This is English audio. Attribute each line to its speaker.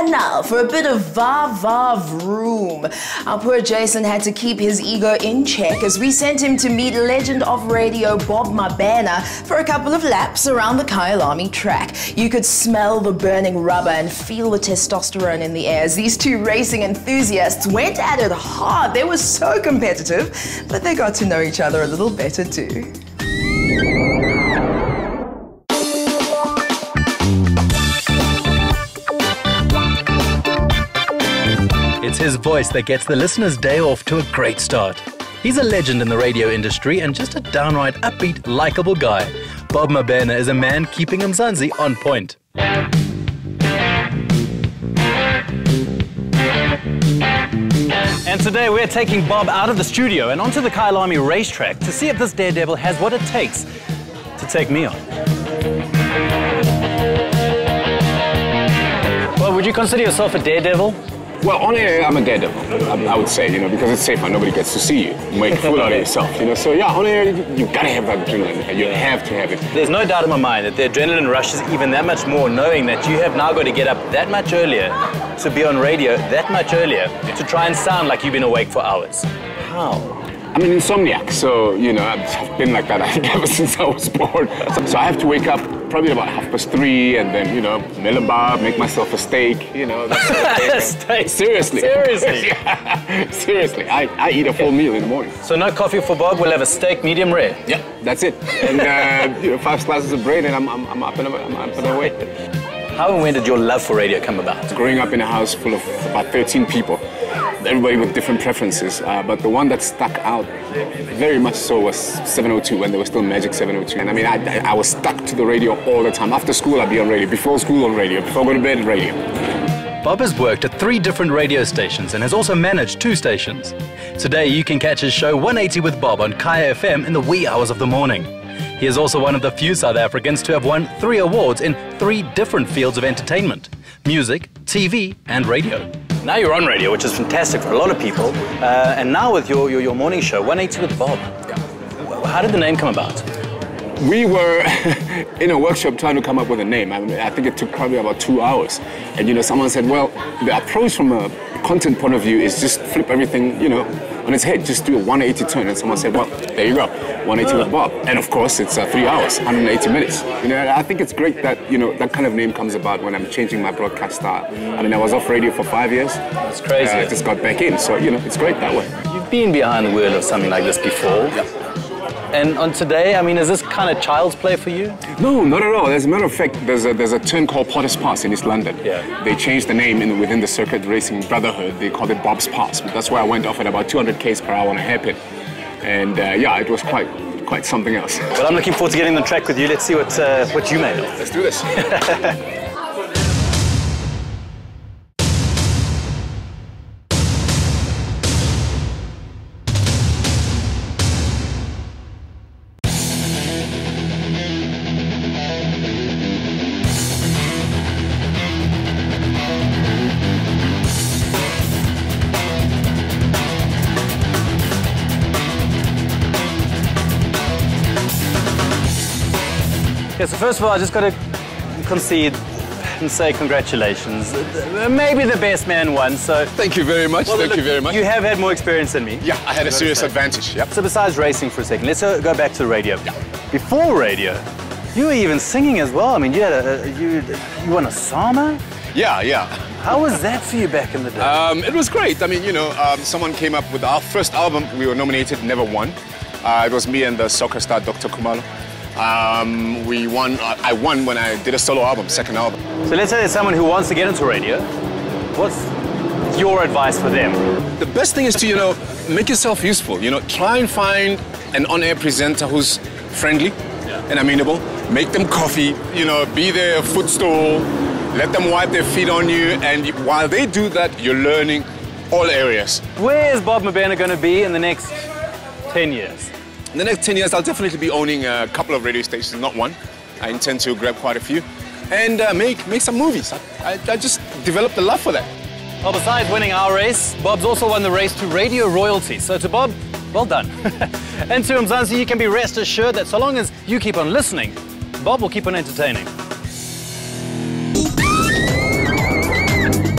Speaker 1: And now for a bit of va-va vroom. Our poor Jason had to keep his ego in check as we sent him to meet legend of radio Bob Mabena for a couple of laps around the Kyalami track. You could smell the burning rubber and feel the testosterone in the air as these two racing enthusiasts went at it hard. They were so competitive, but they got to know each other a little better too.
Speaker 2: It's his voice that gets the listener's day off to a great start. He's a legend in the radio industry and just a downright upbeat, likable guy. Bob Mabena is a man keeping Mzansi on point. And today we're taking Bob out of the studio and onto the Kyalami racetrack to see if this daredevil has what it takes to take me on. Well, would you consider yourself a daredevil?
Speaker 3: Well, on air, I'm a daredevil, I would say, because it's safer, nobody gets to see you. Make a fool out of yourself, So yeah, on air, you gotta have that adrenaline, you have to have it.
Speaker 2: There's no doubt in my mind that the adrenaline rushes even that much more, knowing that you have now got to get up that much earlier to be on radio that much earlier to try and sound like you've been awake for hours. How?
Speaker 3: I'm an insomniac, so, I've been like that, I think, ever since I was born. So I have to wake up probably about 3:30 and then, mill a bar, make myself a steak,
Speaker 2: Steak?
Speaker 3: Seriously.
Speaker 2: Seriously?
Speaker 3: Yeah, seriously. I eat a full meal in the morning.
Speaker 2: So no coffee for Bob, we'll have a steak medium rare?
Speaker 3: Yeah, that's it. And, 5 slices of bread and I'm up and away.
Speaker 2: How and when did your love for radio come about?
Speaker 3: Growing up in a house full of about 13 people, everybody with different preferences, but the one that stuck out very much so was 702, when there was still Magic 702. And I was stuck to the radio all the time. After school, I'd be on radio. Before school, on radio. Before I go to bed, radio.
Speaker 2: Bob has worked at 3 different radio stations and has also managed 2 stations. Today, you can catch his show 180 with Bob on Kaya FM in the wee hours of the morning. He is also one of the few South Africans to have won 3 awards in 3 different fields of entertainment: music, TV, and radio. Now you're on radio, which is fantastic for a lot of people, and now with your morning show, 180 with Bob. Yeah. How did the name come about?
Speaker 3: We were in a workshop trying to come up with a name. I think it took probably about 2 hours. And, someone said, well, the approach from a content point of view is just flip everything, on its head. Just do a 180 turn. And someone said, well, there you go, 180 with Bob. And, of course, it's 3 hours, 180 minutes. I think it's great that, that kind of name comes about when I'm changing my broadcast style. I was off radio for 5 years.
Speaker 2: That's crazy.
Speaker 3: I just got back in, so, it's great that way.
Speaker 2: You've been behind the wheel of something like this before.
Speaker 3: Yeah.
Speaker 2: And on today, is this kind of child's play for you?
Speaker 3: No, not at all. As a matter of fact, there's a turn called Potter's Pass in East London.
Speaker 2: Yeah.
Speaker 3: They changed the name within the circuit racing brotherhood. They called it Bob's Pass. But that's why I went off at about 200 k's per hour on a hairpin. And it was quite something else.
Speaker 2: Well, I'm looking forward to getting on the track with you. Let's see what you made of.
Speaker 3: Let's do this.
Speaker 2: Okay, so first of all, I just got to concede and say congratulations. Maybe the best man won, so...
Speaker 3: Thank you very much,
Speaker 2: thank you very much. You have had more experience than me.
Speaker 3: Yeah, I had a serious advantage, yep.
Speaker 2: So besides racing for a second, let's go back to the radio. Yeah. Before radio, you were even singing as well. You had you won a SAMA?
Speaker 3: Yeah.
Speaker 2: How was that for you back in the day?
Speaker 3: It was great. Someone came up with our first album. We were nominated, never won. It was me and the soccer star, Dr. Kumalo. We won. I won when I did a solo album, second album.
Speaker 2: So let's say there's someone who wants to get into radio. What's your advice for them?
Speaker 3: The best thing is to, make yourself useful. Try and find an on-air presenter who's friendly and amenable. Make them coffee. Be their footstool. Let them wipe their feet on you. And while they do that, you're learning all areas.
Speaker 2: Where is Bob Mabena going to be in the next 10 years?
Speaker 3: In the next 10 years, I'll definitely be owning a couple of radio stations, not one. I intend to grab quite a few and make some movies. I just developed a love for that.
Speaker 2: Well, besides winning our race, Bob's also won the race to radio royalty. So to Bob, well done. And to Mzansi, you can be rest assured that so long as you keep on listening, Bob will keep on entertaining.